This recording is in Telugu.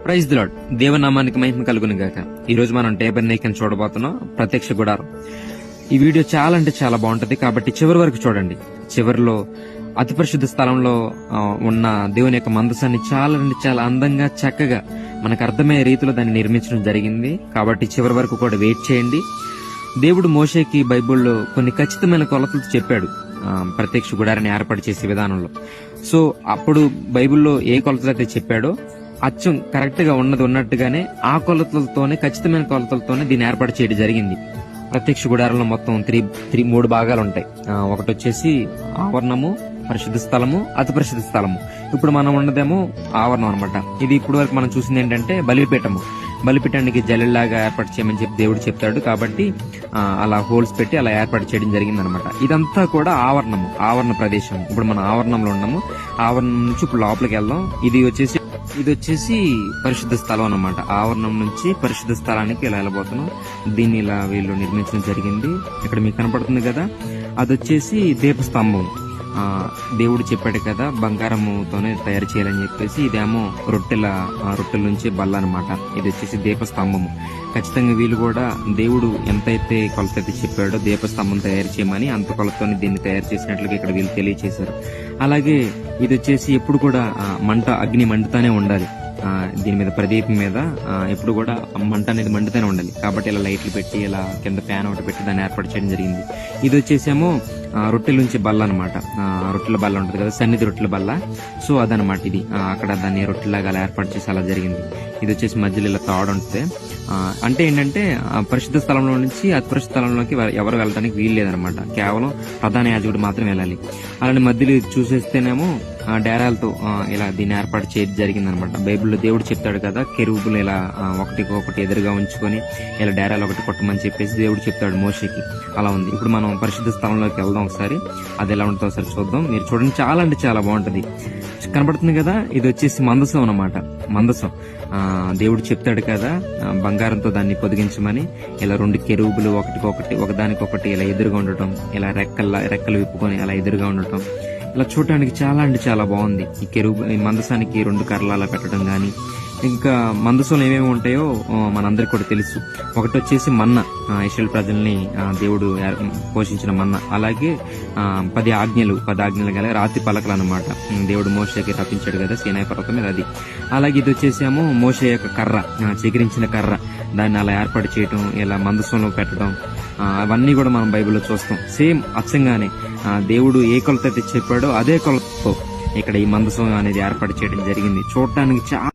Praise the Lord. దేవనామానికి మహిమ కలుగును గాక. ఈ రోజు మనం టేబర్నేకల్ చూడబోతున్నాం, ప్రత్యక్ష గుడారం. ఈ వీడియో చాలా అంటే చాలా బాగుంటది, కాబట్టి చివరి వరకు చూడండి. చివరిలో అతి పరిశుద్ధ స్థలంలో ఉన్న దేవుని యొక్క మందసాన్ని చాలా అంటే చాలా అందంగా చక్కగా మనకు అర్థమయ్యే రీతిలో దాన్ని నిర్మించడం జరిగింది. కాబట్టి చివరి వరకు కూడా వెయిట్ చేయండి. దేవుడు మోషేకి బైబిల్లో కొన్ని ఖచ్చితమైన కొలతలు చెప్పాడు ప్రత్యక్ష గుడారాన్ని ఏర్పాటు చేసే విధానంలో. సో అప్పుడు బైబిల్లో ఏ కొలతలు అయితే చెప్పాడో అచ్చం కరెక్ట్ గా ఉన్నట్టుగానే ఆ కొలతలతోనే, ఖచ్చితమైన కొలతలతోనే దీన్ని ఏర్పాటు చేయడం జరిగింది. ప్రత్యక్ష గుడారంలో మొత్తం మూడు భాగాలు ఉంటాయి. ఒకటి వచ్చేసి ఆవరణము, పరిశుద్ధ స్థలము, అతి పరిశుద్ధ స్థలము. ఇప్పుడు మనం ఉన్నదేమో ఆవరణం అనమాట. ఇది ఇప్పుడు వరకు మనం చూసింది ఏంటంటే బలిపీఠము. బలిపీఠానికి జల్లెల్లాగా ఏర్పాటు చేయమని చెప్పి దేవుడు చెప్తాడు, కాబట్టి అలా హోల్స్ పెట్టి అలా ఏర్పాటు చేయడం జరిగింది అనమాట. ఇదంతా కూడా ఆవరణము, ఆవరణ ప్రదేశం. ఇప్పుడు మనం ఆవరణంలో ఉన్నాము. ఆవరణం నుంచి ఇప్పుడు లోపలికి వెళ్దాం. ఇది వచ్చేసి పరిశుద్ధ స్థలం అన్నమాట. ఆవరణం నుంచి పరిశుద్ధ స్థలానికి ఇలా వెళ్ళబోతున్నాం. దీన్ని ఇలా వీళ్ళు నిర్మించడం జరిగింది. ఇక్కడ మీకు కనపడుతుంది కదా, అది వచ్చేసి దీపస్తంభం. దేవుడు చెప్పాడు కదా బంగారముతోనే తయారు చేయాలని చెప్పేసి. ఇదేమో రొట్టెల నుంచి బల్ల అనమాట. ఇది వచ్చేసి దీపస్తంభము. ఖచ్చితంగా వీళ్ళు కూడా దేవుడు ఎంతైతే కొలతైతే చెప్పాడో దీపస్తంభం తయారు చేయమని, అంత కొలతతోని దీన్ని తయారు చేసినట్లుగా ఇక్కడ వీళ్ళు తెలియచేశారు. అలాగే ఇది వచ్చేసి ఎప్పుడు కూడా అగ్ని మండుతానే ఉండాలి. దీని మీద ప్రదీపం మీద ఎప్పుడు కూడా మంట అనేది మండుతూనే ఉండాలి. కాబట్టి ఇలా లైట్లు పెట్టి ఇలా కింద ఫ్యాన్ ఒకటి పెట్టి దాన్ని ఏర్పాటు చేయడం జరిగింది. ఇది వచ్చేసేమో రొట్టెల నుంచి బల్ల అనమాట. రొట్టెల బల్ల ఉంటుంది కదా, సన్నిధి రొట్టెల బల్ల. సో అదనమాట ఇది. అక్కడ దాన్ని రొట్టెలాగా అలా ఏర్పాటు చేసి అలా జరిగింది. ఇది వచ్చేసి మధ్యలో ఇలా తాడు ఉంటుంది. అంటే ఏంటంటే పరిశుద్ధ స్థలంలో నుంచి అతి పరిశుద్ధ స్థలంలోకి ఎవరు వెళ్ళడానికి వీలు లేదనమాట. కేవలం ప్రధాన యాజకుడు మాత్రం వెళ్ళాలి. అలాంటి మధ్యలో చూసేస్తేనేమో డేరాలతో ఇలా దీన్ని ఏర్పాటు చేయడం జరిగింది అనమాట. బైబిల్లో దేవుడు చెప్తాడు కదా, కెరూబులు ఇలా ఒకటి ఎదురుగా ఉంచుకొని ఇలా డేరాలు ఒకటి కొట్టమని చెప్పేసి దేవుడు చెప్తాడు మోషేకి. అలా ఉంది. ఇప్పుడు మనం పరిశుద్ధ స్థలంలోకి వెళ్దాం ఒకసారి. అది ఎలా ఉంటుందో ఒకసారి చూద్దాం. మీరు చూడండి, చాలా అంటే చాలా బాగుంటది. కనబడుతుంది కదా, ఇది వచ్చేసి మందసం అన్నమాట. మందసం దేవుడు చెప్తాడు కదా బంగారంతో దాన్ని పొదిగించమని. ఇలా 2 కెరూబులు ఒకదానికొకటి ఇలా ఎదురుగా ఉండటం, ఇలా రెక్కలు విప్పుకొని అలా ఎదురుగా ఉండటం, ఇలా చూడటానికి చాలా అంటే చాలా బాగుంది. ఈ మందసానికి 2 కర్రలు అలా పెట్టడం గాని, ఇంకా మందసంలో ఏమేమి ఉంటాయో మనందరికి కూడా తెలుసు. ఒకటి వచ్చేసి మన్నా, ఇశ్రాయేలు ప్రజల్ని దేవుడు పోషించిన మన్నా. అలాగే 10 ఆజ్ఞలు గల రాతి పలకలు అన్నమాట. దేవుడు మోషేకి రప్పించాడు కదా సీనాయి పర్వతం మీద, అది. అలాగే ఇది వచ్చేసేమో మోషే యొక్క కర్ర, చిగురించిన కర్ర, దాన్ని అలా ఏర్పాటు చేయటం, ఇలా మందసంలో పెట్టడం, అవన్నీ కూడా మనం బైబిల్లో చూస్తాం. సేమ్ అచ్చంగానే దేవుడు ఏ కొలత అయితే చెప్పాడో అదే కొలతతో ఇక్కడ ఈ మందసం అనేది ఏర్పాటు చేయడం జరిగింది. చూడటానికి చాలా